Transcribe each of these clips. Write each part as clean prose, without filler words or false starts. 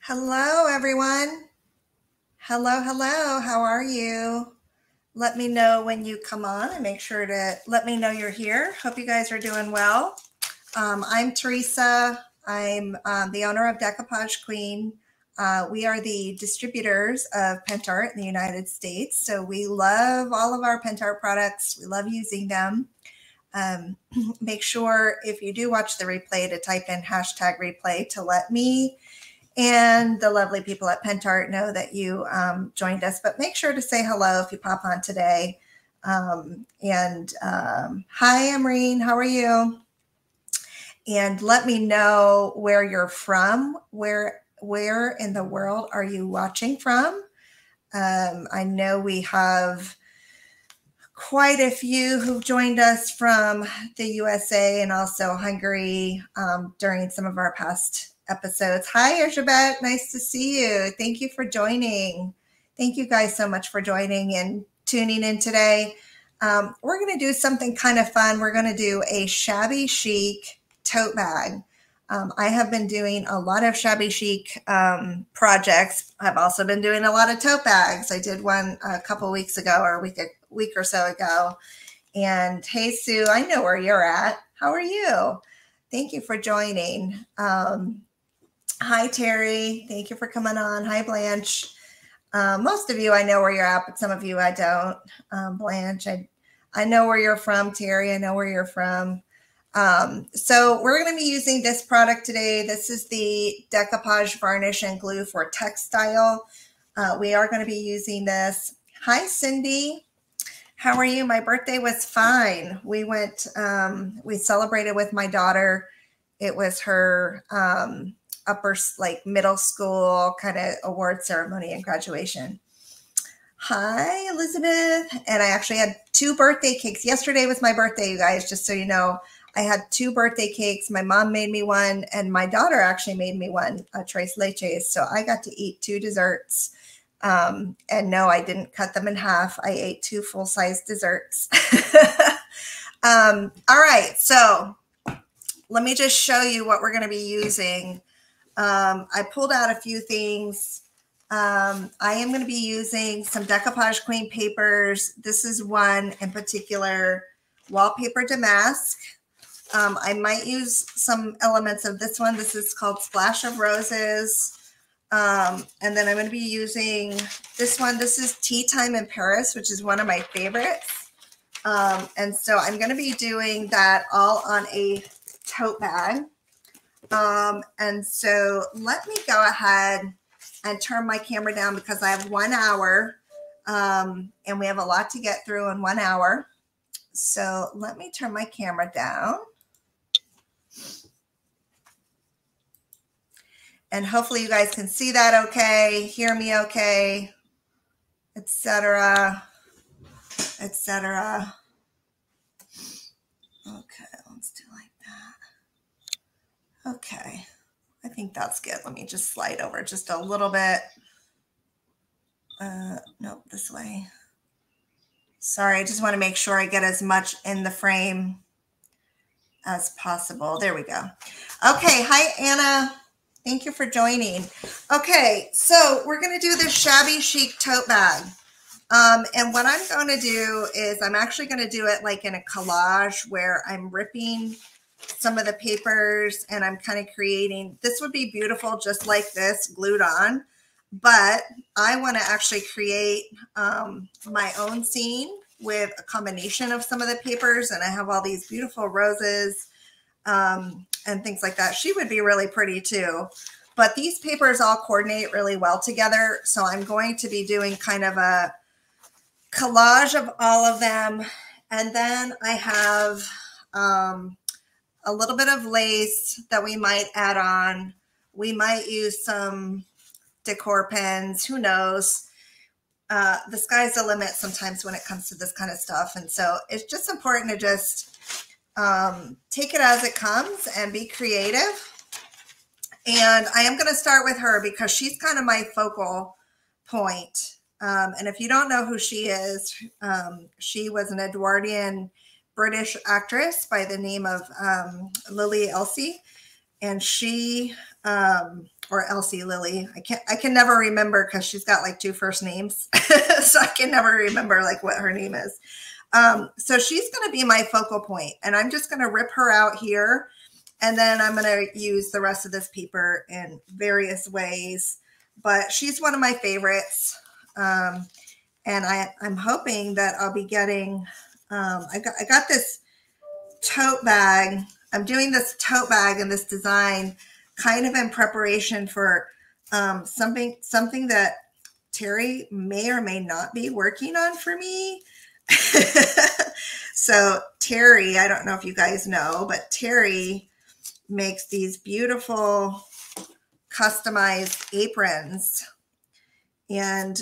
Hello, everyone. Hello, hello. How are you? Let me know when you come on and make sure to let me know you're here. Hope you guys are doing well. I'm Teresa. I'm the owner of Decoupage Queen. We are the distributors of Pentart in the United States. So we love all of our Pentart products. We love using them. Um, Make sure if you do watch the replay to type in hashtag replay to let me and the lovely people at Pentart know that you joined us. But make sure to say hello if you pop on today. Hi, Amreen, how are you? And let me know where you're from. Where in the world are you watching from? I know we have quite a few who've joined us from the USA and also Hungary during some of our past episodes. Hi, Elizabeth. Nice to see you. Thank you for joining. Thank you guys so much for joining and tuning in today. We're going to do something kind of fun. We're going to do a shabby chic tote bag. I have been doing a lot of shabby chic projects. I've also been doing a lot of tote bags. I did one a couple weeks ago or a week or so ago. And hey, Sue, I know where you're at. How are you? Thank you for joining. Hi, Terry. Thank you for coming on. Hi, Blanche. Most of you, I know where you're at, but some of you I don't. Blanche, I know where you're from. Terry, I know where you're from. So we're going to be using this product today. This is the Decoupage Varnish and Glue for Textile. We are going to be using this. Hi, Cindy. How are you? My birthday was fine. We went, we celebrated with my daughter. It was her middle school kind of award ceremony and graduation. Hi, Elizabeth. And I actually had 2 birthday cakes. Yesterday was my birthday, you guys, just so you know. I had 2 birthday cakes. My mom made me one, and my daughter actually made me one, a tres leches. So I got to eat 2 desserts. And no, I didn't cut them in half. I ate 2 full-size desserts. All right, so let me just show you what we're going to be using. I pulled out a few things. I am going to be using some Decoupage Queen papers. This is one in particular, Wallpaper Damask. I might use some elements of this one. This is called Splash of Roses. And then I'm going to be using this one. This is Tea Time in Paris, which is one of my favorites. And so I'm going to be doing that all on a tote bag. And so let me go ahead and turn my camera down because I have 1 hour and we have a lot to get through in 1 hour. So let me turn my camera down. And hopefully you guys can see that okay, hear me okay, etc., etc. Okay, let's do like that. Okay, I think that's good. Let me just slide over just a little bit. Nope, this way. Sorry, I just want to make sure I get as much in the frame as possible. There we go. Okay, hi, Anna. Thank you for joining. Okay, so we're going to do this shabby chic tote bag. And what I'm going to do is I'm actually going to do it like in a collage where I'm ripping some of the papers and I'm kind of creating, this would be beautiful just like this glued on, but I want to actually create my own scene with a combination of some of the papers, and I have all these beautiful roses and things like that. She would be really pretty too. But these papers all coordinate really well together. So I'm going to be doing kind of a collage of all of them. And then I have a little bit of lace that we might add on. We might use some decor pens, who knows? The sky's the limit sometimes when it comes to this kind of stuff. And so it's just important to just take it as it comes and be creative. And I am going to start with her because she's kind of my focal point. And if you don't know who she is, she was an Edwardian British actress by the name of Lily Elsie. And she or Elsie Lily. I can never remember because she's got like 2 first names. So I can never remember like what her name is. So she's going to be my focal point, and I'm just going to rip her out here. And then I'm going to use the rest of this paper in various ways, but she's one of my favorites. And I'm hoping that I'll be getting, I got this tote bag. I'm doing this tote bag and this design kind of in preparation for something that Terry may or may not be working on for me. So Terry, I don't know if you guys know, but Terry makes these beautiful customized aprons. And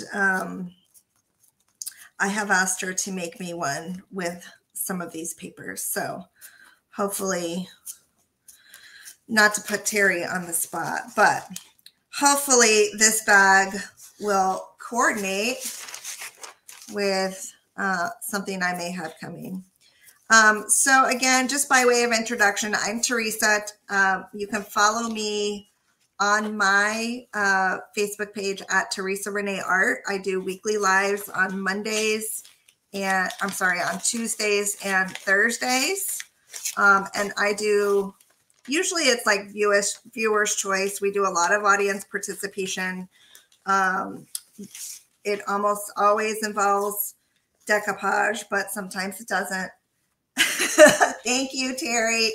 I have asked her to make me one with some of these papers. So hopefully, not to put Terry on the spot, but hopefully this bag will coordinate with something I may have coming. So again, just by way of introduction, I'm Teresa. You can follow me on my Facebook page at Teresa Renee Art. I do weekly lives on Mondays and on Tuesdays and Thursdays. And I do, usually it's like viewers choice. We do a lot of audience participation. It almost always involves decoupage, but sometimes it doesn't. Thank you, Terry.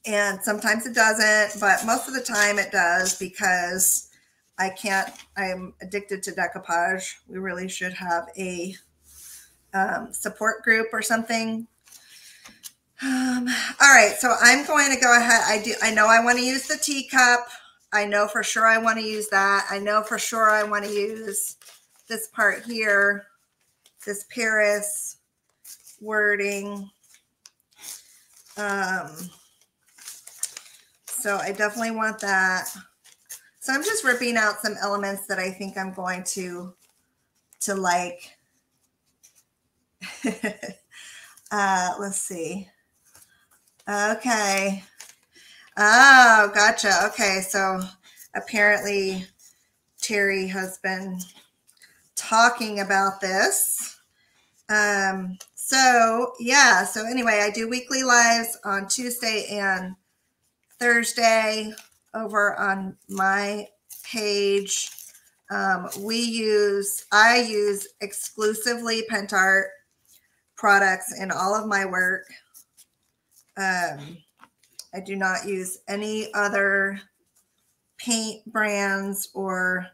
And sometimes it doesn't, but most of the time it does because I'm addicted to decoupage. We really should have a support group or something. All right, so I'm going to go ahead. I know I want to use the teacup. I know for sure I want to use that. I know for sure I want to use this part here, this Paris wording. So I definitely want that. So I'm just ripping out some elements that I think I'm going to like. Let's see. Okay. Oh, gotcha. Okay. So apparently Terry has been talking about this. So yeah. So anyway, I do weekly lives on Tuesday and Thursday over on my page. I use exclusively Pentart products in all of my work. I do not use any other paint brands or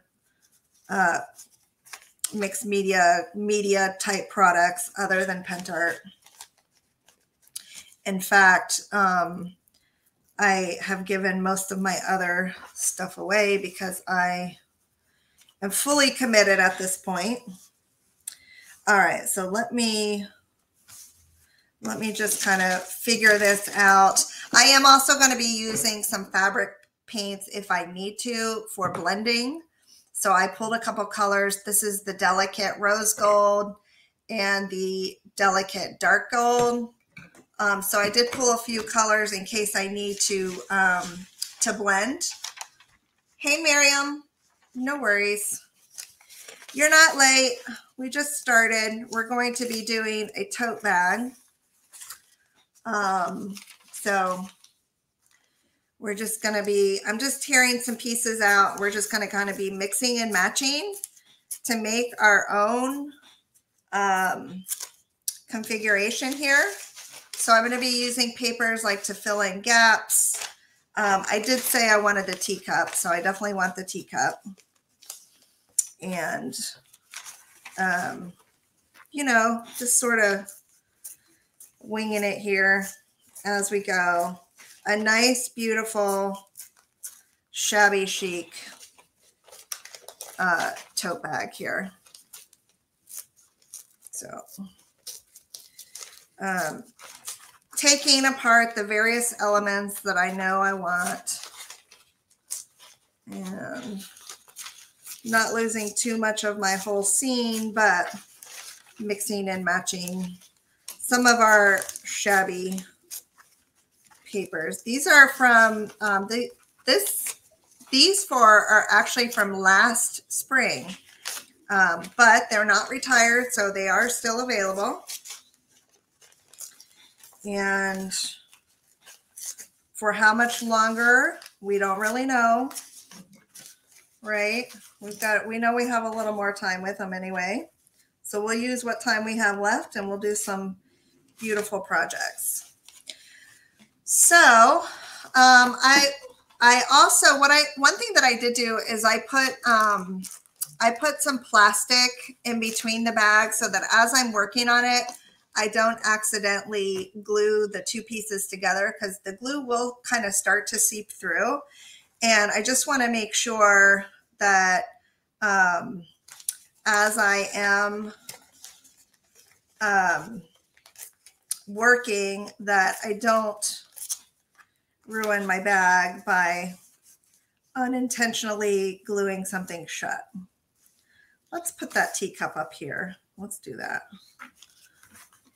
mixed media type products other than Pentart. In fact, I have given most of my other stuff away because I am fully committed at this point. All right, so let me just kind of figure this out. I am also going to be using some fabric paints if I need to for blending. So I pulled a couple colors. This is the delicate rose gold and the delicate dark gold. So I did pull a few colors in case I need to blend. Hey, Miriam, no worries. You're not late. We just started. We're going to be doing a tote bag. So we're just going to be, I'm just tearing some pieces out. We're just going to kind of be mixing and matching to make our own configuration here. So I'm going to be using papers like to fill in gaps. I did say I wanted the teacup, so I definitely want the teacup. And, you know, just sort of winging it here as we go. A nice, beautiful, shabby chic tote bag here. So, taking apart the various elements that I know I want and not losing too much of my whole scene, but mixing and matching some of our shabby papers. These are from these four are actually from last spring, but they're not retired, so they are still available. And for how much longer, we don't really know, right? We know we have a little more time with them anyway. So we'll use what time we have left, and we'll do some beautiful projects. So I also, one thing that I did do is I put some plastic in between the bags so that as I'm working on it, I don't accidentally glue the two pieces together, because the glue will kind of start to seep through. And I just want to make sure that as I am working, that I don't ruin my bag by unintentionally gluing something shut. Let's put that teacup up here. Let's do that.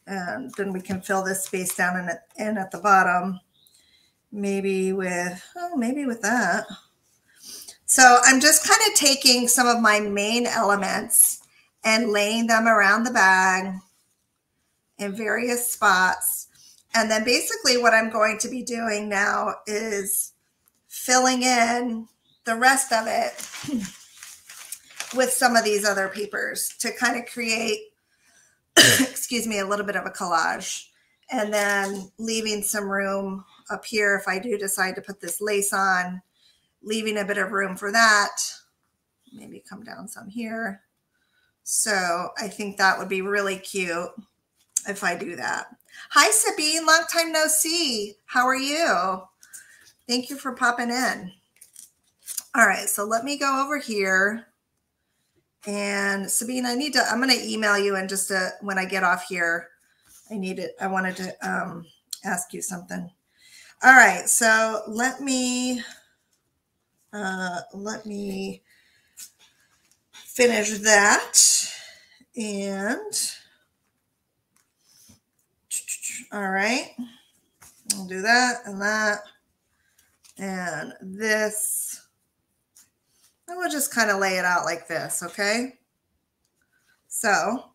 And then we can fill this space down in at the bottom, maybe with that. So I'm just kind of taking some of my main elements and laying them around the bag in various spots. And then basically what I'm going to be doing now is filling in the rest of it with some of these other papers to kind of create, excuse me, a little bit of a collage. And then leaving some room up here if I do decide to put this lace on, leaving a bit of room for that. Maybe come down some here. So I think that would be really cute if I do that. Hi, Sabine, long time no see. How are you? Thank you for popping in. All right, so let me go over here. And Sabine, I'm going to email you in just when I get off here. I wanted to ask you something. All right, so let me finish that. And all right, I'll do that and that. And this, I will just kind of lay it out like this, okay? So,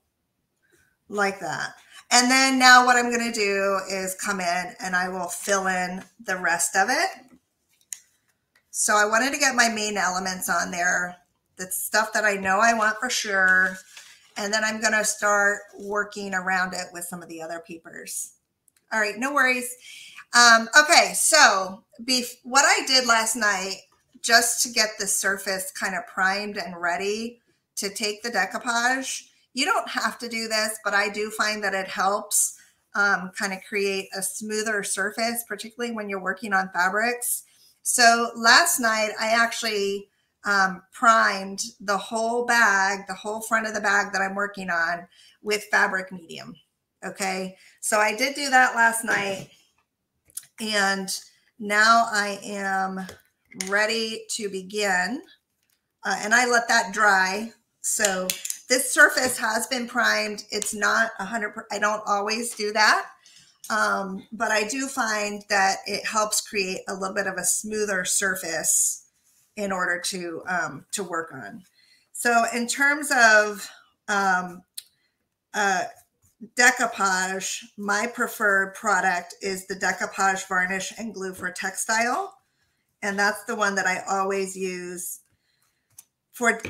like that. And then now what I'm going to do is come in and I will fill in the rest of it. So I wanted to get my main elements on there, the stuff that I know I want for sure. And then I'm going to start working around it with some of the other papers. All right, no worries. Okay, so what I did last night, just to get the surface kind of primed and ready to take the decoupage, you don't have to do this, but I do find that it helps kind of create a smoother surface, particularly when you're working on fabrics. So last night, I actually primed the whole bag, the whole front of the bag that I'm working on with fabric medium. Okay, so I did do that last night. And now I am ready to begin. And I let that dry. So this surface has been primed. It's not 100%. I don't always do that. But I do find that it helps create a little bit of a smoother surface in order to work on. So in terms of decoupage, my preferred product is the Decoupage Varnish and Glue for Textile. And that's the one that I always use for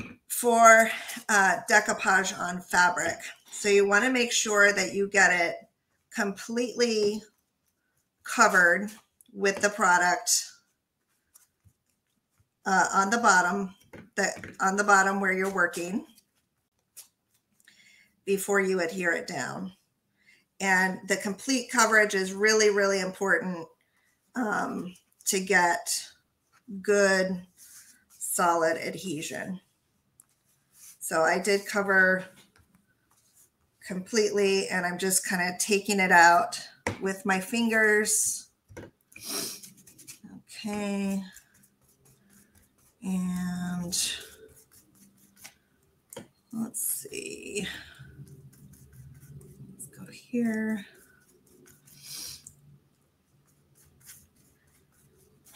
decoupage on fabric. So you want to make sure that you get it completely covered with the product on the bottom where you're working before you adhere it down. And the complete coverage is really, really important to get good, solid adhesion. So I did cover completely, and I'm just kind of taking it out with my fingers. Okay. And let's see. Let's go here.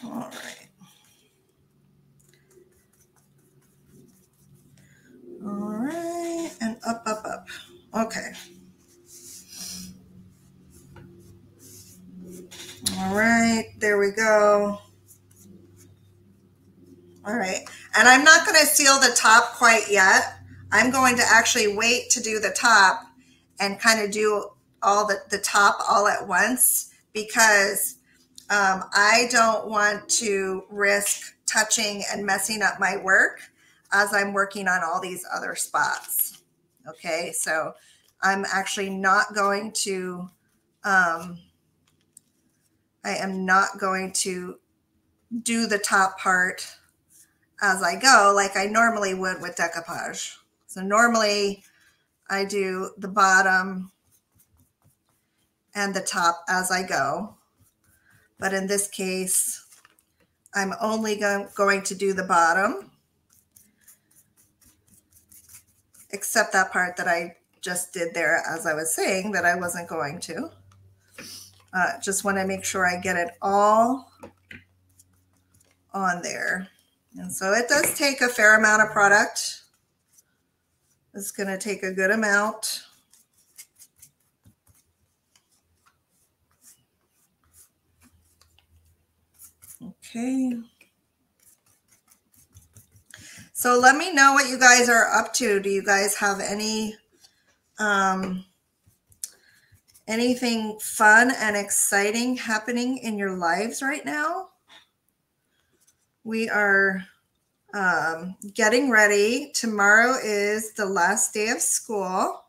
All right. All right. And up, up, up. Okay. All right. There we go. All right. And I'm not going to seal the top quite yet. I'm going to actually wait to do the top and kind of do all the top all at once, because I don't want to risk touching and messing up my work as I'm working on all these other spots. Okay, so I'm actually not going to, I am not going to do the top part as I go like I normally would with decoupage. So normally I do the bottom and the top as I go. But in this case, I'm only going to do the bottom, except that part that I just did there as I was saying that I wasn't going to. Just want to make sure I get it all on there. And so it does take a fair amount of product. It's going to take a good amount. Okay. So let me know what you guys are up to. Do you guys have any anything fun and exciting happening in your lives right now? We are getting ready. Tomorrow is the last day of school.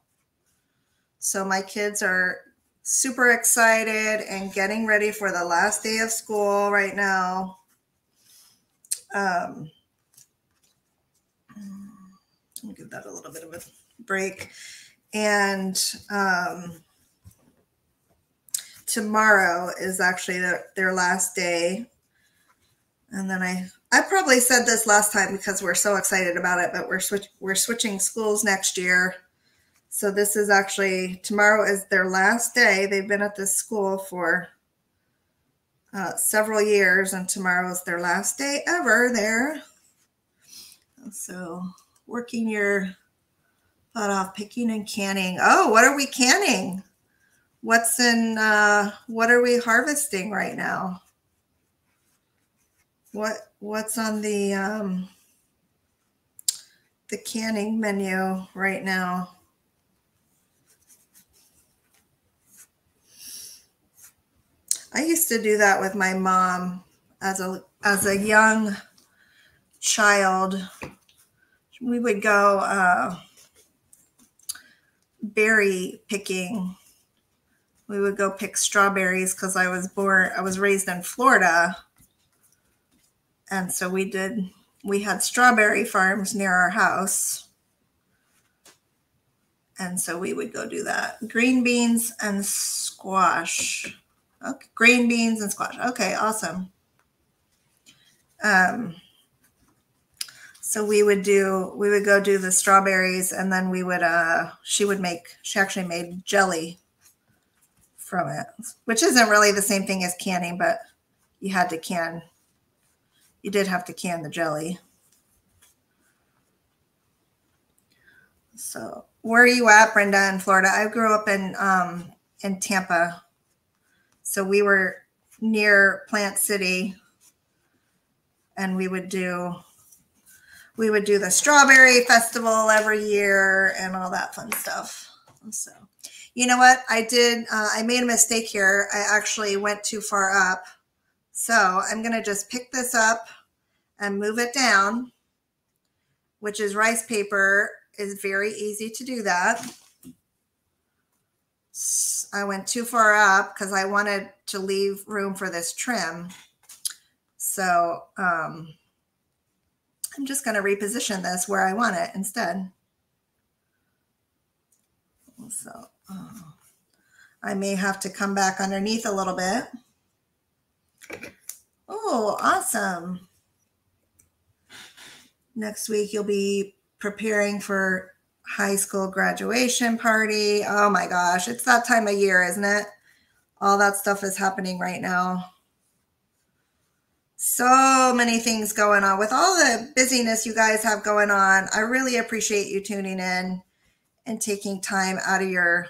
So my kids are super excited and getting ready for the last day of school right now. Let me give that a little bit of a break. And tomorrow is actually their last day. And then I probably said this last time because we're so excited about it, but we're switching schools next year. So this is actually, tomorrow is their last day. They've been at this school for several years, and tomorrow is their last day ever there. So working your butt off, picking and canning. Oh, what are we canning? What are we harvesting right now? What's on the canning menu right now? I used to do that with my mom as a young child. We would go berry picking. We would go pick strawberries because I was raised in Florida. And so we had strawberry farms near our house. And so we would go do that. Green beans and squash. Okay, green beans and squash. Okay, awesome. So we would go do the strawberries, and then she actually made jelly from it, which isn't really the same thing as canning, but you did have to can the jelly. So where are you at, Brenda, in Florida? I grew up in Tampa. So we were near Plant City, and we would do the strawberry festival every year and all that fun stuff. So, you know what? I made a mistake here. I actually went too far up. So I'm going to just pick this up and move it down, which is rice paper. Is very easy to do that. I went too far up because I wanted to leave room for this trim. So I'm just going to reposition this where I want it instead. So I may have to come back underneath a little bit. Oh, awesome. Next week you'll be preparing for high school graduation party. Oh my gosh, it's that time of year, isn't it? All that stuff is happening right now. So many things going on. With all the busyness you guys have going on, I really appreciate you tuning in and taking time out of your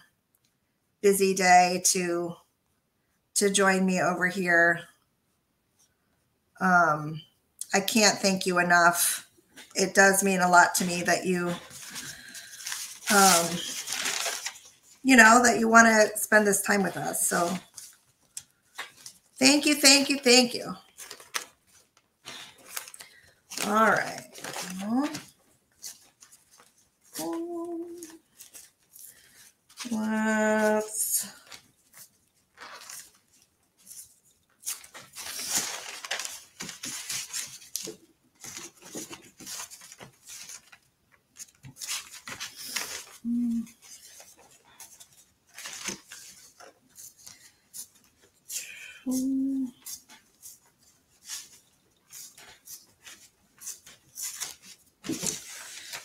busy day to join me over here. I can't thank you enough. It does mean a lot to me that you that you want to spend this time with us. So thank you, thank you, thank you. All right. Let's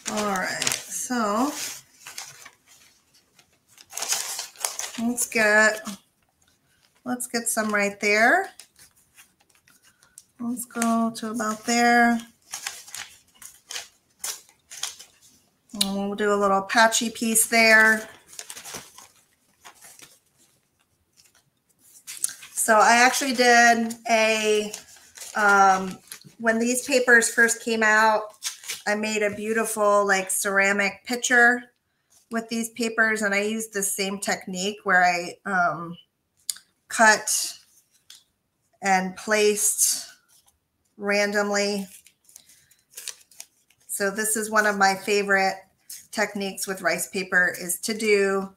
all right, so let's get some right there. Let's go to about there. And we'll do a little patchy piece there. So I actually did when these papers first came out, I made a beautiful like ceramic pitcher with these papers, and I used the same technique where I cut and placed randomly. So this is one of my favorite techniques with rice paper, is to do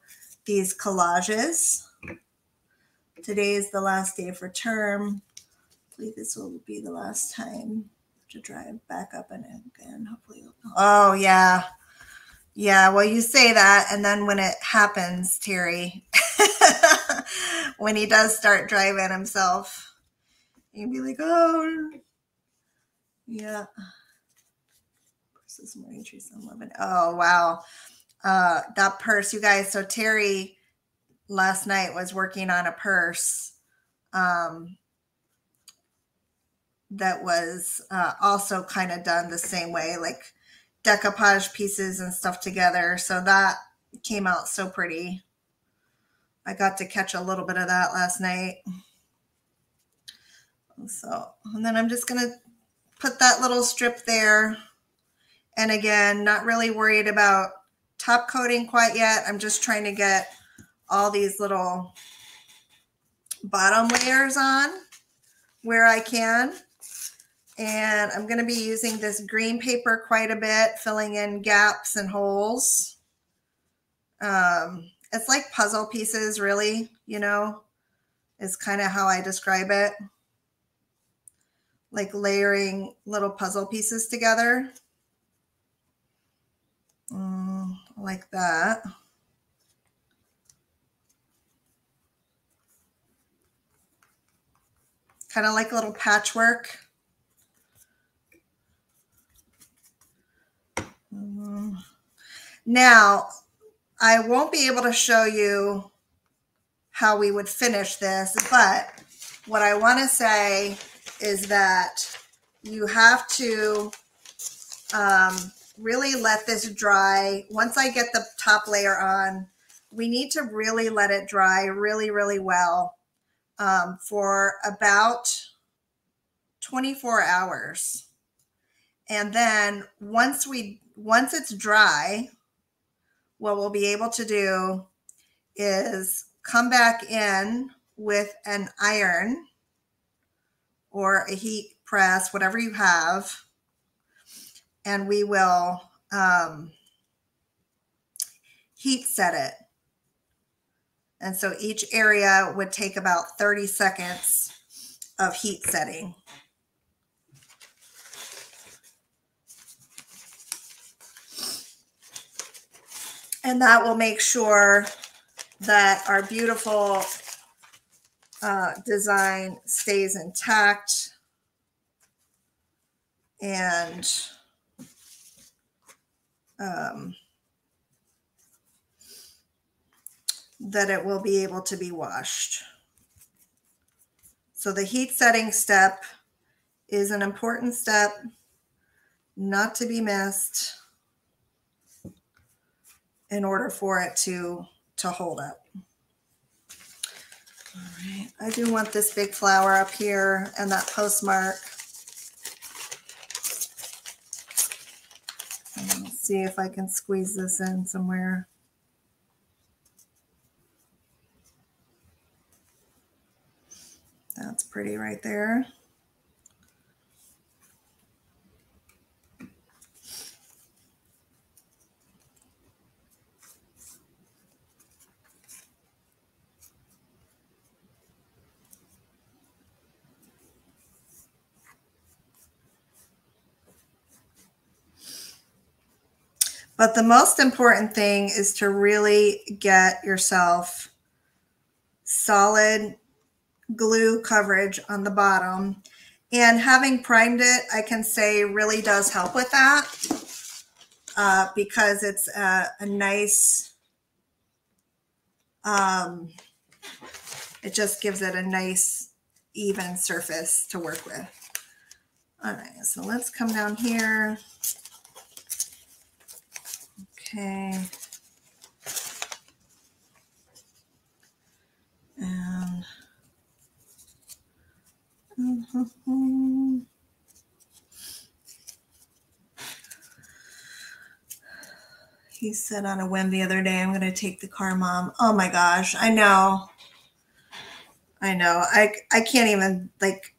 these collages. Today is the last day for term. Hopefully this will be the last time to drive back up and again. Hopefully. Oh yeah. Yeah, well, you say that, and then when it happens, Terry, when he does start driving himself, you'd be like, oh, yeah. This morning, Teresa, 11. Oh, wow. That purse, you guys. So Terry last night was working on a purse that was also kind of done the same way, like decoupage pieces and stuff together. So that came out so pretty. I got to catch a little bit of that last night. So, and then I'm just going to put that little strip there. And again, not really worried about top coating quite yet. I'm just trying to get all these little bottom layers on where I can. And I'm going to be using this green paper quite a bit, filling in gaps and holes. It's like puzzle pieces, really, is kind of how I describe it. Like layering little puzzle pieces together. Like that. Kind of like a little patchwork. Now, I won't be able to show you how we would finish this, but what I want to say is that you have to really let this dry. Once I get the top layer on, we need to really let it dry really, really well for about 24 hours. And then once it's dry, what we'll be able to do is come back in with an iron or a heat press, whatever you have, and we will heat set it. And so each area would take about 30 seconds of heat setting. And that will make sure that our beautiful design stays intact and that it will be able to be washed. So the heat setting step is an important step, not to be missed, in order for it to hold up. All right, I do want this big flower up here and that postmark. Let's see if I can squeeze this in somewhere. That's pretty right there. But the most important thing is to really get yourself solid glue coverage on the bottom. And having primed it, I can say really does help with that because it's a nice, it just gives it a nice even surface to work with. All right, so let's come down here. Okay. And he said on a whim the other day, I'm going to take the car, Mom. Oh my gosh, I know. I can't even, like,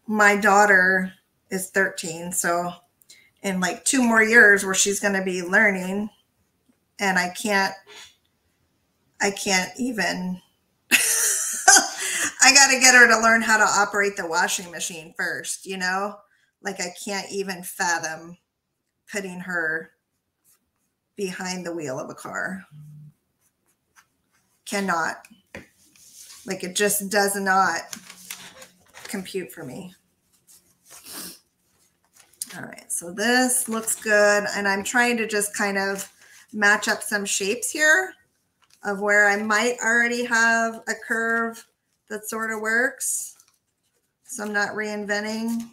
my daughter is 13, so in like 2 more years where she's going to be learning, and I can't even I got to get her to learn how to operate the washing machine first, you know? Like, I can't even fathom putting her behind the wheel of a car. Cannot. Like, it just does not compute for me. All right, so this looks good. And I'm trying to just kind of match up some shapes here of where I might already have a curve that sort of works. So I'm not reinventing.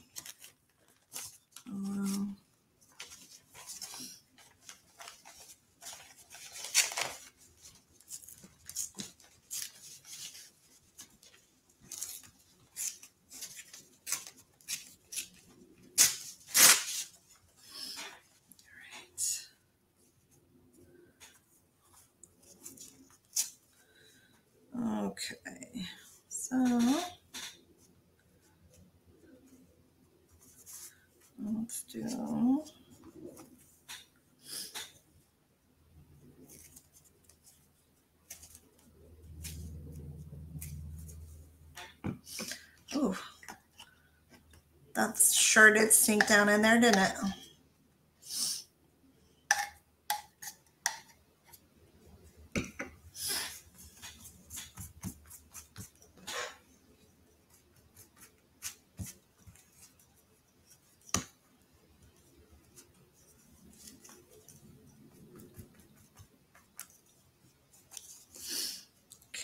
Okay, so let's do. Oh, that sure did sink down in there, didn't it?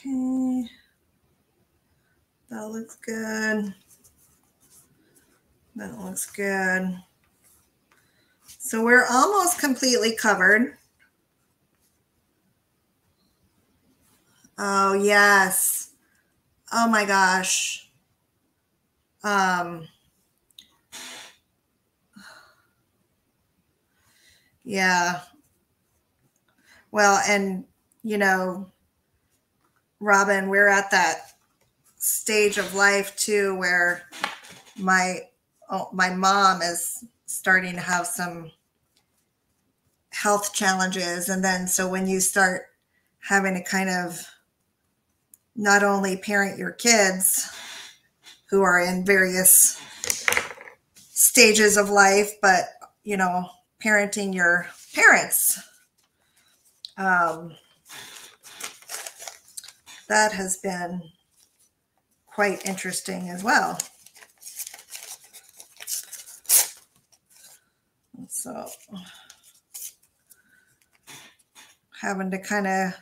Okay, that looks good. That looks good. So we're almost completely covered. Oh, yes. Oh my gosh. Yeah. Well, and you know, Robin, we're at that stage of life too where my mom is starting to have some health challenges, and then so when you start having to kind of not only parent your kids who are in various stages of life, but you know, parenting your parents, that has been quite interesting as well. So having to kind of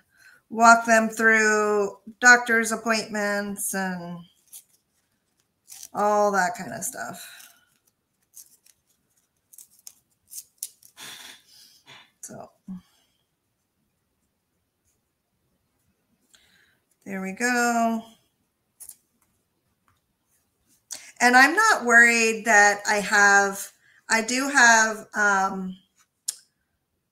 walk them through doctor's appointments and all that kind of stuff. So there we go. And I'm not worried that I do have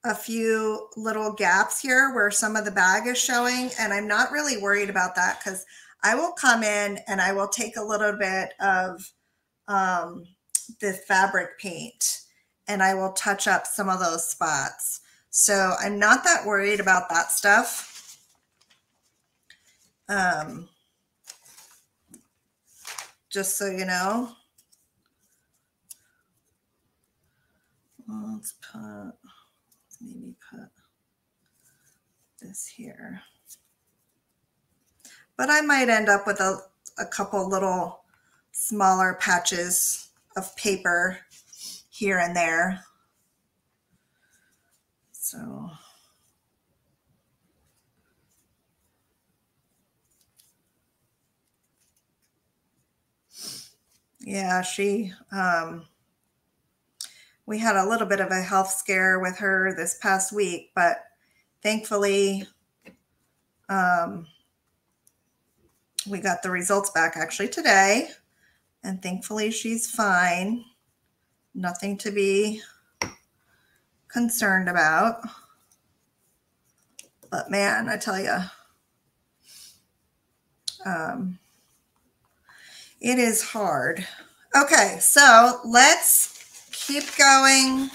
a few little gaps here where some of the bag is showing, and I'm not really worried about that because I will come in and I will take a little bit of the fabric paint and I will touch up some of those spots. So I'm not that worried about that stuff. Just so you know. Let's maybe put this here. But I might end up with a couple little smaller patches of paper here and there. So yeah, we had a little bit of a health scare with her this past week, but thankfully we got the results back actually today, and thankfully she's fine. Nothing to be concerned about. But man, I tell you, it is hard. Okay, so let's keep going.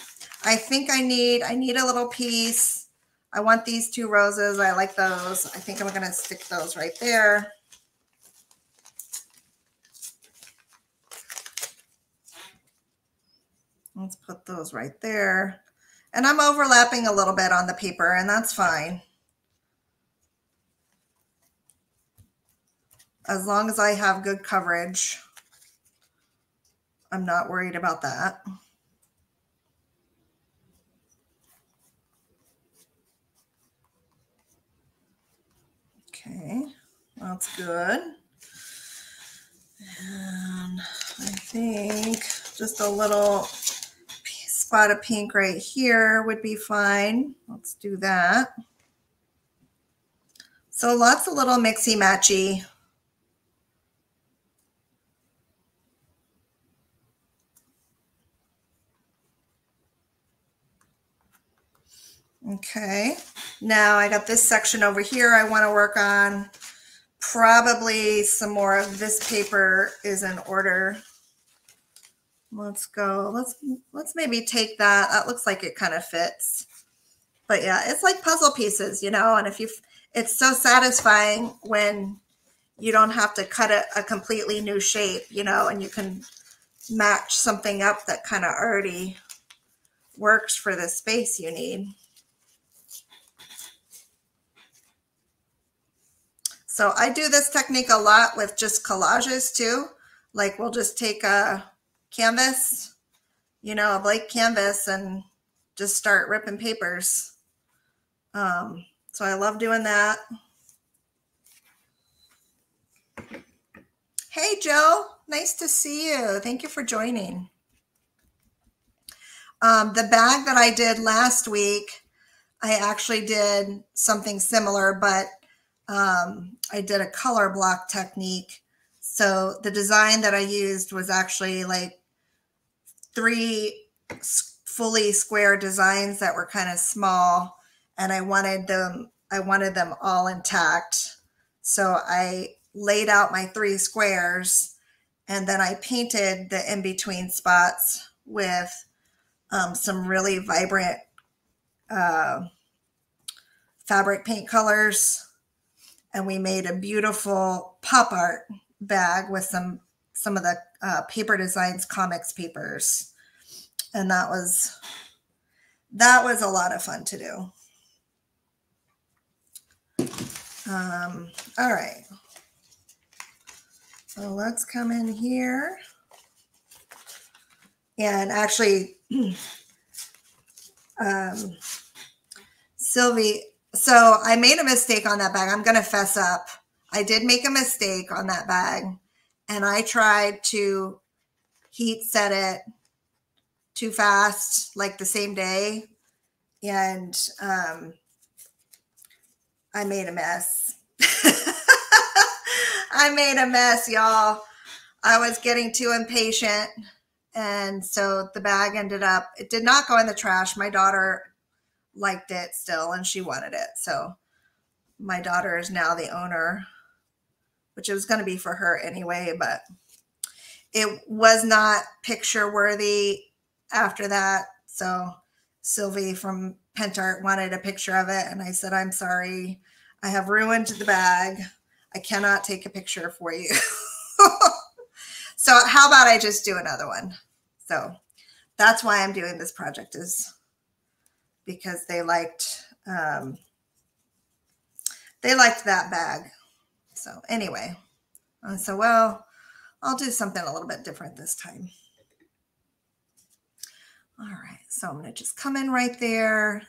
I think I need a little piece. I want these two roses. I like those. I think I'm going to stick those right there. Let's put those right there. And I'm overlapping a little bit on the paper, and that's fine. As long as I have good coverage, I'm not worried about that. Okay, that's good. And I think just a little spot of pink right here would be fine. Let's do that. So lots of little mixy matchy. Okay, now I got this section over here I want to work on. Probably some more of this paper is in order. Let's go. Let's maybe take that. That looks like it kind of fits. But yeah, it's like puzzle pieces, you know, and it's so satisfying when you don't have to cut a completely new shape, you know, and you can match something up that kind of already works for the space you need. So I do this technique a lot with just collages too. Like we'll just take a canvas, you know, a blank canvas, and just start ripping papers. So I love doing that. Hey, Joe, nice to see you. Thank you for joining. The bag that I did last week, I actually did something similar, but I did a color block technique. So the design that I used was actually like 3 fully square designs that were kind of small, and I wanted them all intact. So I laid out my 3 squares, and then I painted the in-between spots with some really vibrant fabric paint colors. And we made a beautiful pop art bag with some of the Paper Designs comics papers. And that was a lot of fun to do. All right. So let's come in here. And actually, Sylvie, so I made a mistake on that bag. I'm going to fess up. I did make a mistake on that bag. and I tried to heat set it too fast, like the same day, and I made a mess. I made a mess, y'all. I was getting too impatient, and so the bag ended up, it did not go in the trash. My daughter liked it still, and she wanted it. So my daughter is now the owner, which it was going to be for her anyway, but it was not picture worthy after that. So Sylvie from Pentart wanted a picture of it, and I said, I'm sorry, I have ruined the bag. I cannot take a picture for you. So how about I just do another one? So that's why I'm doing this project, is because they liked that bag. So anyway, so well, I'll do something a little bit different this time. All right, so I'm going to just come in right there.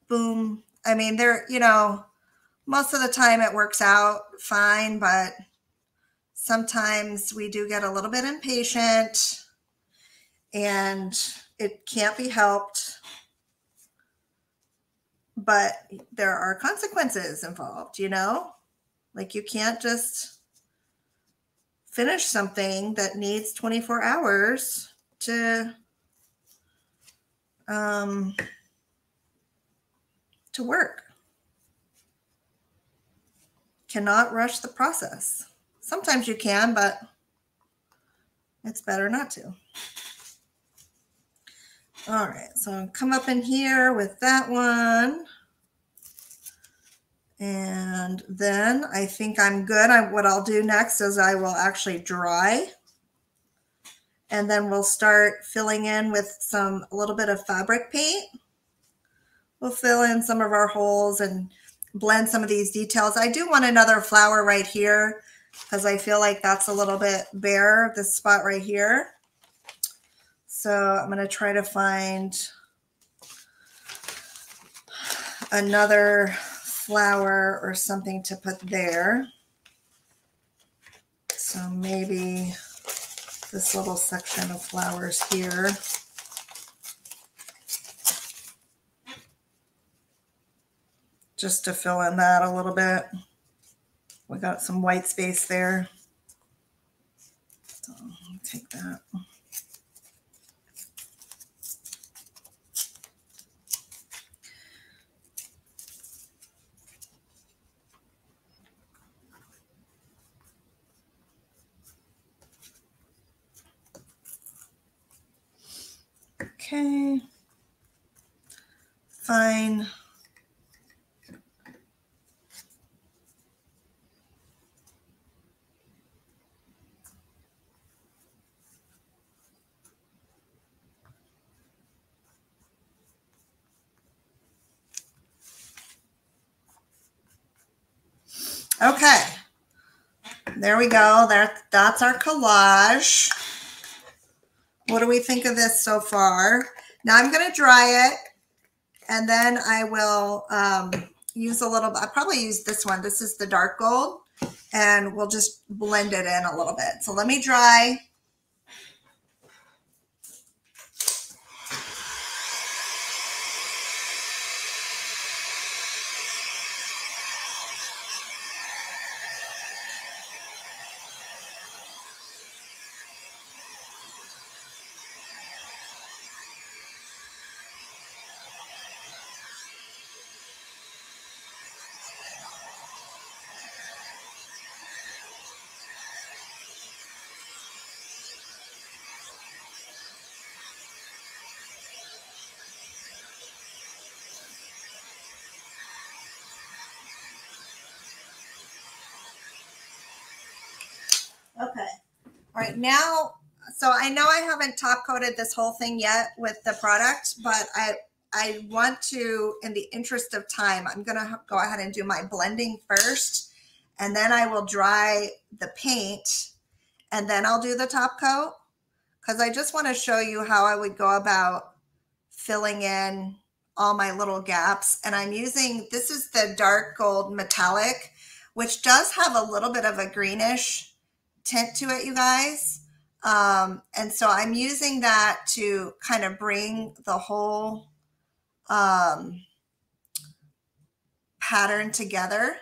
Boom. I mean, there, you know, most of the time it works out fine, but sometimes we do get a little bit impatient, and it can't be helped. But there are consequences involved, you know? Like, you can't just finish something that needs 24 hours to work. Cannot rush the process. Sometimes you can, but it's better not to. All right, so I'll come up in here with that one. And then I think I'm good. What I'll do next is I will actually dry. And then we'll start filling in with a little bit of fabric paint. We'll fill in some of our holes and blend some of these details. I do want another flower right here because I feel like that's a little bit bare, this spot right here. So I'm going to try to find another flower or something to put there. So maybe this little section of flowers here. Just to fill in that a little bit. We got some white space there. So I'll take that. Okay. Fine. Okay, there we go. That's our collage. What do we think of this so far? Now I'm going to dry it, and then I will use a little, I'll probably use this one. This is the dark gold, and we'll just blend it in a little bit. So let me dry. Okay. All right, now, so I know I haven't top coated this whole thing yet with the product, but I want to, in the interest of time, I'm going to go ahead and do my blending first, and then I will dry the paint, and then I'll do the top coat, because I just want to show you how I would go about filling in all my little gaps. And I'm using, this is the dark gold metallic, which does have a little bit of a greenish tint to it, you guys. And so I'm using that to kind of bring the whole pattern together,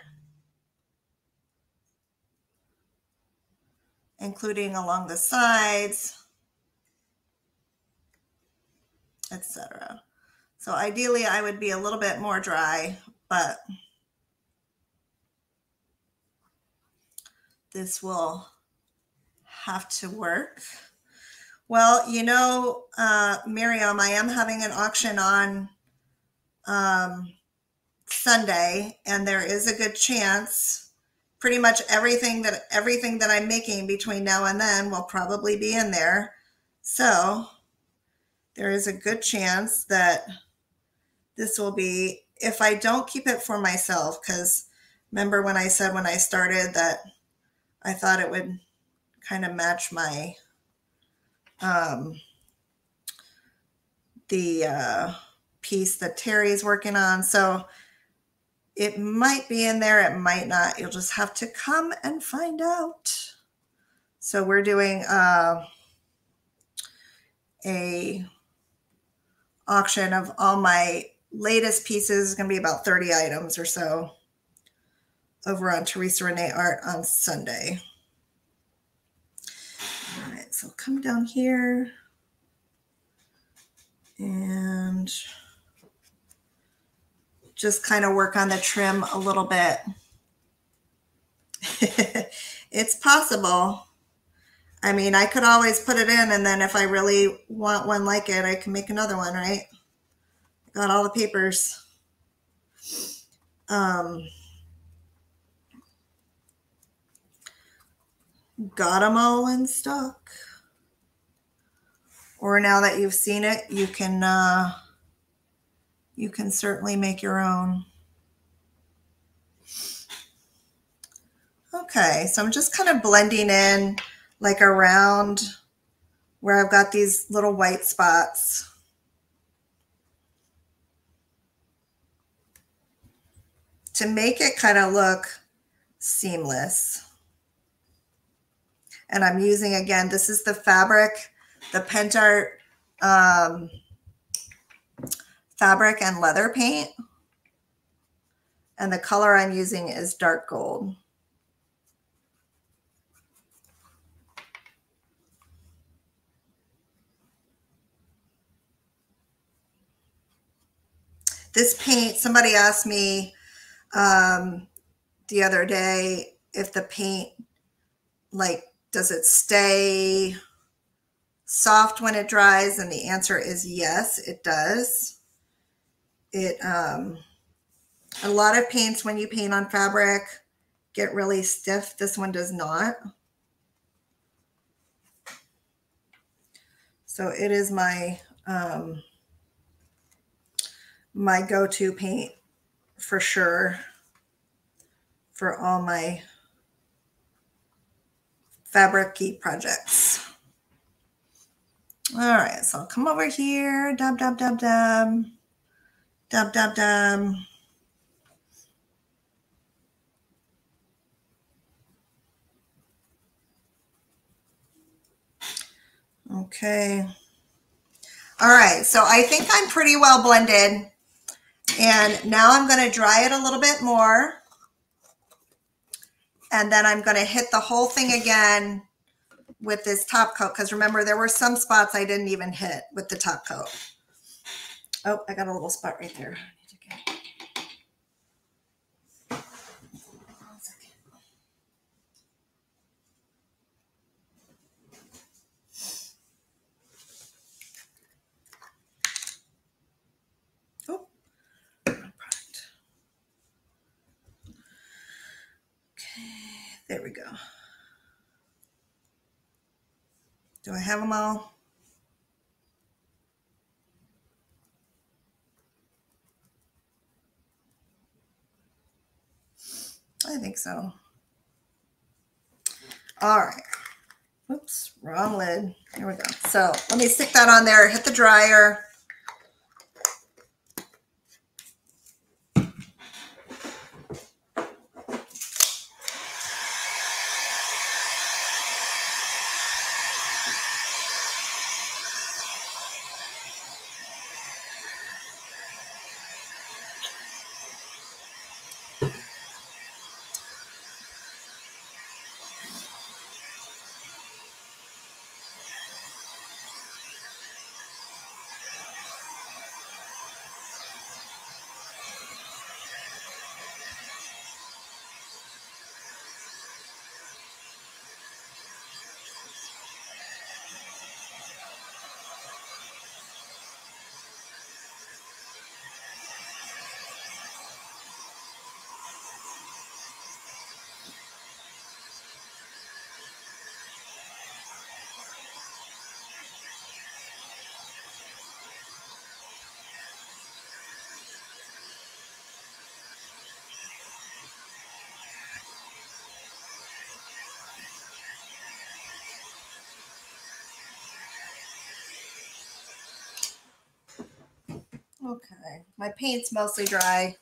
including along the sides, etc. So ideally I would be a little bit more dry, but this will have to work. Well, you know, Miriam, I am having an auction on Sunday, and there is a good chance pretty much everything that I'm making between now and then will probably be in there. So there is a good chance that this will be, if I don't keep it for myself, because remember when I said when I started that I thought it would kind of match my the piece that Terry's working on. So it might be in there, it might not. You'll just have to come and find out. So we're doing a auction of all my latest pieces. It's going to be about 30 items or so over on Teresa Renee Art on Sunday. All right, so come down here and just kind of work on the trim a little bit. It's possible. I mean, I could always put it in, and then if I really want one like it, I can make another one, right? Got all the papers. Got them all in stock. Or now that you've seen it, you can certainly make your own. Okay, so I'm just kind of blending in like around where I've got these little white spots. To make it kind of look seamless. And I'm using, again, this is the fabric, the Pentart fabric and leather paint. And the color I'm using is dark gold. This paint, somebody asked me the other day if the paint, like, does it stay soft when it dries? And the answer is yes, it does. It a lot of paints, when you paint on fabric, get really stiff. This one does not. So it is my my go-to paint for sure for all my fabric-y projects. All right, so I'll come over here, dab, dab, dab, dab, dab, dab, dab. Okay. All right, so I think I'm pretty well blended. And now I'm going to dry it a little bit more. And then I'm going to hit the whole thing again with this top coat. Because remember, there were some spots I didn't even hit with the top coat. Oh, I got a little spot right there. There we go. Do I have them all? I think so. All right. Oops, wrong lid. Here we go. So let me stick that on there, hit the dryer. Okay, my paint's mostly dry.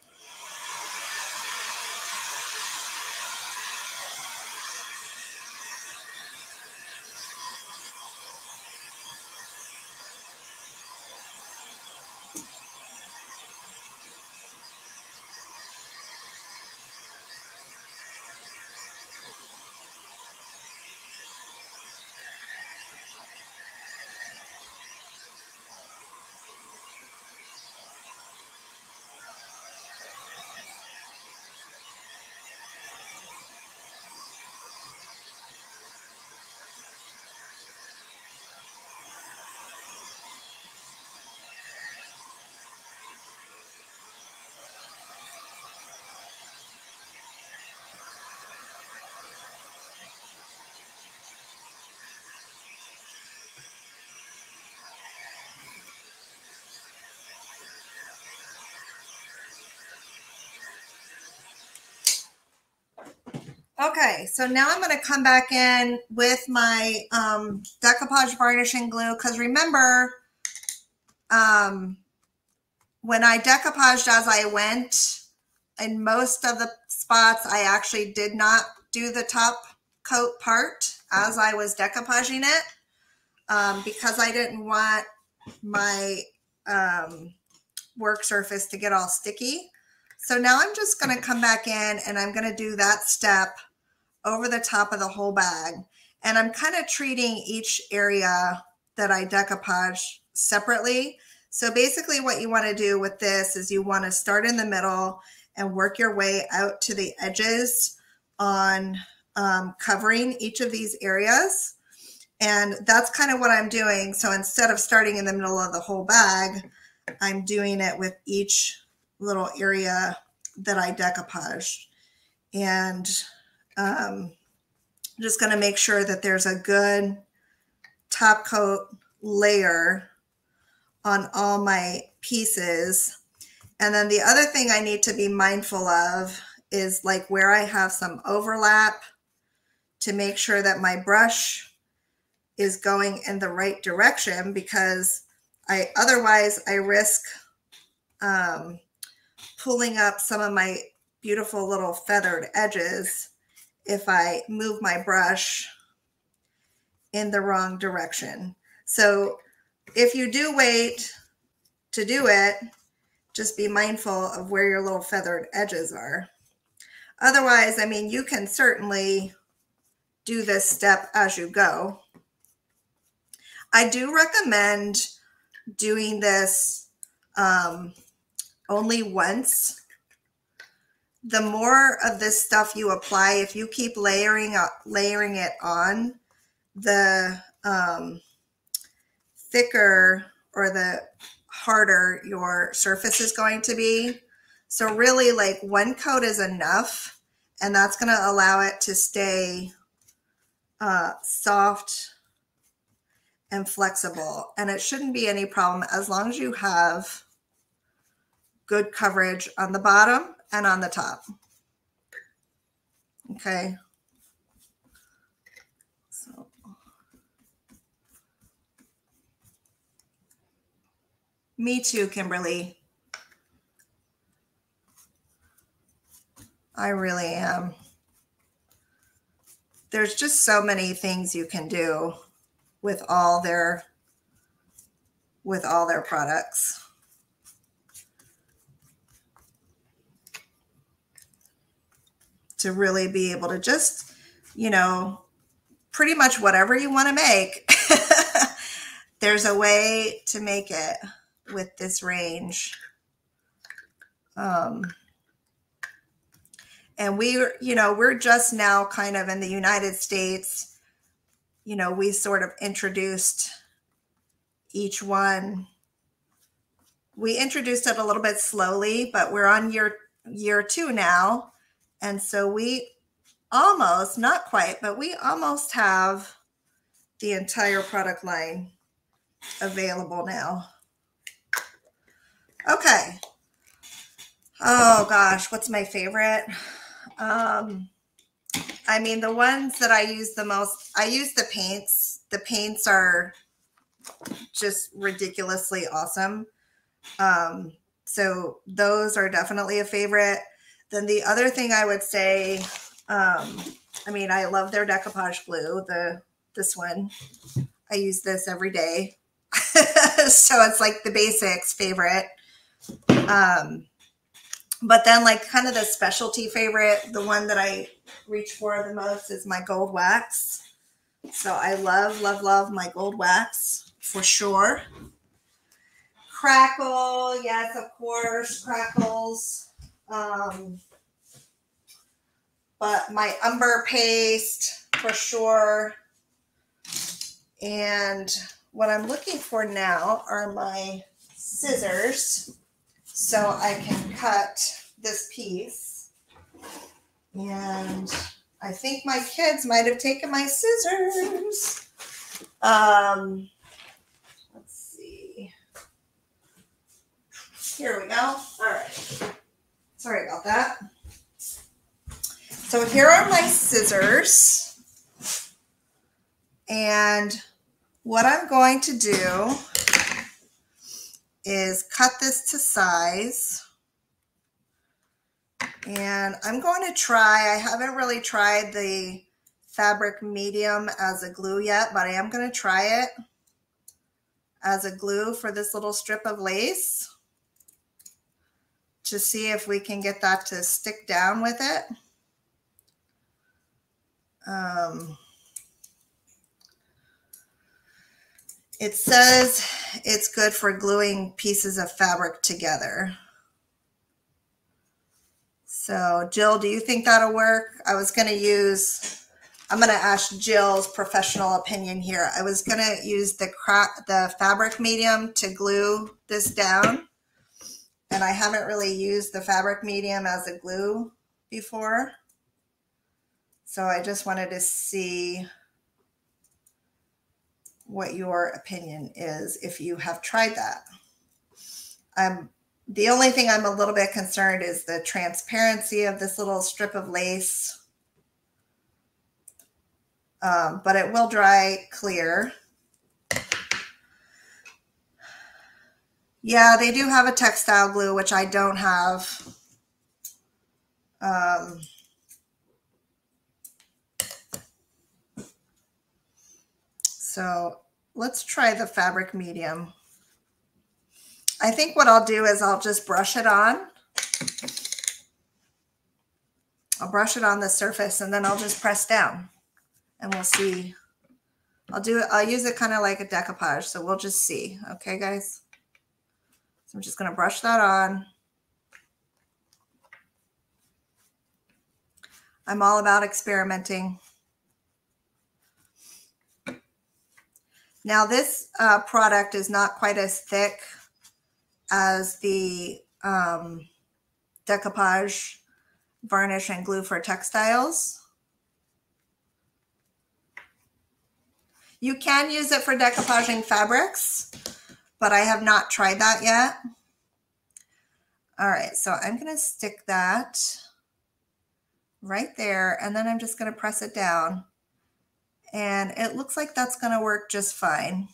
Okay, so now I'm going to come back in with my decoupage varnishing glue, because remember, when I decoupaged as I went, in most of the spots, I actually did not do the top coat part as I was decoupaging it, because I didn't want my work surface to get all sticky. So now I'm just going to come back in and I'm going to do that step over the top of the whole bag. And I'm kind of treating each area that I decoupage separately. So basically what you want to do with this is you want to start in the middle and work your way out to the edges on covering each of these areas. And that's kind of what I'm doing. So instead of starting in the middle of the whole bag, I'm doing it with each little area that I decoupaged. And I'm just going to make sure that there's a good top coat layer on all my pieces. And then the other thing I need to be mindful of is like where I have some overlap, to make sure that my brush is going in the right direction, because otherwise I risk pulling up some of my beautiful little feathered edges if I move my brush in the wrong direction. So if you do wait to do it, just be mindful of where your little feathered edges are. Otherwise, I mean, you can certainly do this step as you go. I do recommend doing this only once. The more of this stuff you apply, if you keep layering it on, the thicker or the harder your surface is going to be. So really, like, one coat is enough, and that's going to allow it to stay soft and flexible. And it shouldn't be any problem as long as you have good coverage on the bottom and on the top. Okay. So me too, Kimberly. I really am. There's just so many things you can do with all their products. To really be able to just, you know, pretty much whatever you want to make, there's a way to make it with this range. And we're just now kind of in the United States, we sort of introduced each one. We introduced it a little bit slowly, but we're on year 2 now. And so we almost, not quite, but we almost have the entire product line available now. Okay. Oh gosh, what's my favorite? I mean, the ones that I use the most, I use the paints. The paints are just ridiculously awesome. So those are definitely a favorite. Then the other thing I would say, I mean, I love their decoupage glue, this one. I use this every day. So it's like the basics favorite. But then like kind of the specialty favorite, the one that I reach for the most is my gold wax. So I love, love, love my gold wax for sure. Crackle, yes, of course, crackles. But my umber paste for sure. And what I'm looking for now are my scissors so I can cut this piece. And I think my kids might have taken my scissors. Let's see. Here we go. All right. Sorry about that. So here are my scissors. And what I'm going to do is cut this to size. And I'm going to try, I haven't really tried the fabric medium as a glue yet, but I am going to try it as a glue for this little strip of lace to see if we can get that to stick down with it. It says it's good for gluing pieces of fabric together. So Jill, do you think that'll work? I'm going to ask Jill's professional opinion here. I was going to use the fabric medium to glue this down. And I haven't really used the fabric medium as a glue before. So I just wanted to see what your opinion is if you have tried that. The only thing I'm a little bit concerned is the transparency of this little strip of lace. But it will dry clear. Yeah, they do have a textile glue, which I don't have. So let's try the fabric medium. I think what I'll do is I'll just brush it on. I'll brush it on the surface and then I'll just press down and we'll see. I'll use it kind of like a decoupage. So we'll just see. Okay, guys. So I'm just going to brush that on. I'm all about experimenting. Now this product is not quite as thick as the decoupage varnish and glue for textiles. You can use it for decoupaging fabrics, but I have not tried that yet. All right, so I'm going to stick that right there, and then I'm just going to press it down. And it looks like that's going to work just fine.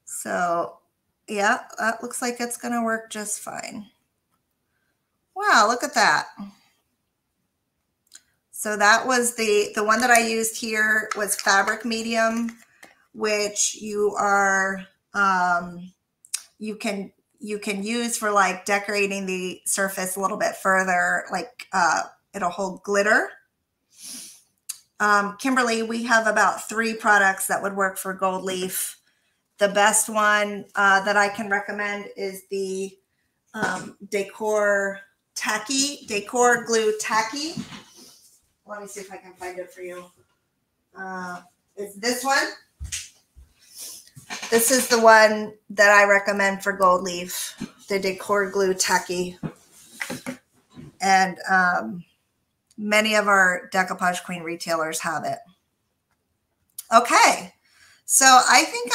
So yeah, that looks like it's going to work just fine. Wow, look at that. So that was the one that I used here was fabric medium, which you are you can use for like decorating the surface a little bit further, like it'll hold glitter. Kimberly, we have about 3 products that would work for gold leaf. The best one that I can recommend is the Decor Glue Tacky. Let me see if I can find it for you. It's this one. This is the one that I recommend for gold leaf, the Decor Glue Tacky. And many of our Decoupage Queen retailers have it. Okay, so I think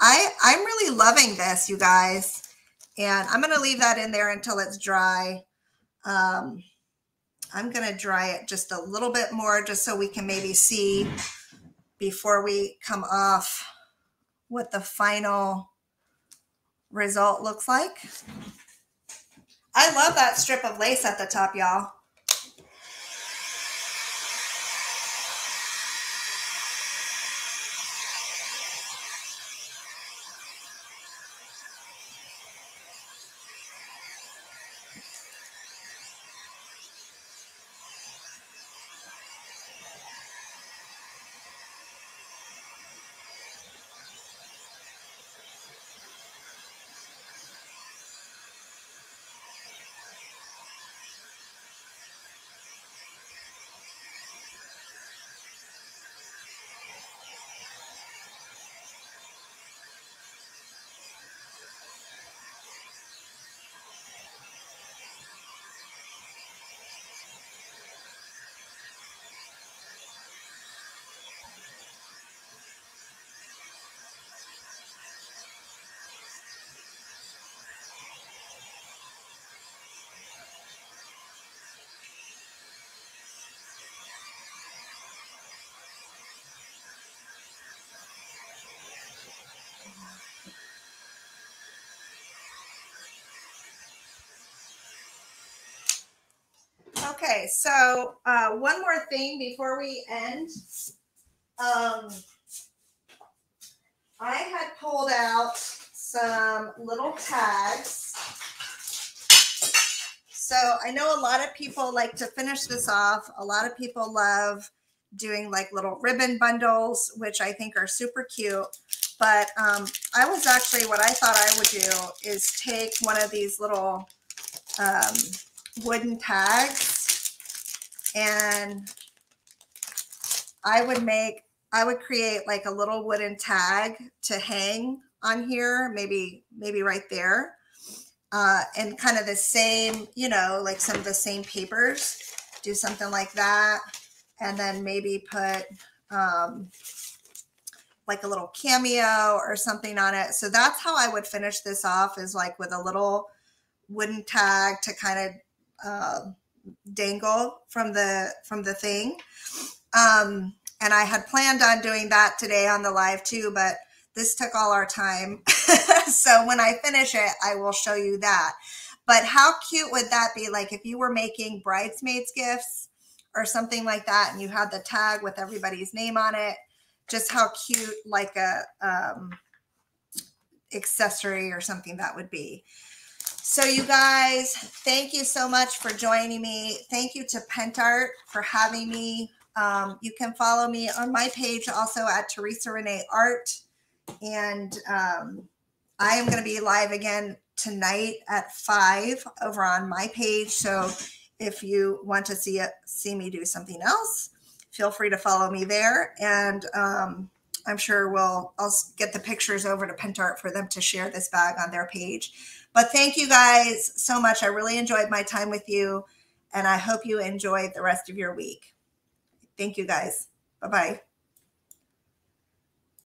I'm really loving this, you guys. And I'm going to leave that in there until it's dry. I'm going to dry it just a little bit more just so we can maybe see before we come off what the final result looks like. I love that strip of lace at the top, y'all. Okay, so one more thing before we end. I had pulled out some little tags. So I know a lot of people like to finish this off. A lot of people love doing like little ribbon bundles, which I think are super cute. But I was actually, what I thought I would do is take one of these little wooden tags, and I would create like a little wooden tag to hang on here, maybe right there. And kind of the same, you know, like some of the same papers, do something like that. And then maybe put like a little cameo or something on it. So that's how I would finish this off, is like with a little wooden tag to kind of dangle from the thing. And I had planned on doing that today on the live too, but this took all our time. So when I finish it, I will show you that. But how cute would that be? Like if you were making bridesmaids gifts or something like that, and you had the tag with everybody's name on it, just how cute, like a accessory or something that would be. So you guys, thank you so much for joining me. Thank you to Pentart for having me. You can follow me on my page also at Teresa Renee Art. And I am going to be live again tonight at 5 over on my page. So if you want to see me do something else, feel free to follow me there. And I'm sure I'll get the pictures over to Pentart for them to share this bag on their page. But thank you guys so much. I really enjoyed my time with you, and I hope you enjoyed the rest of your week. Thank you guys. Bye-bye.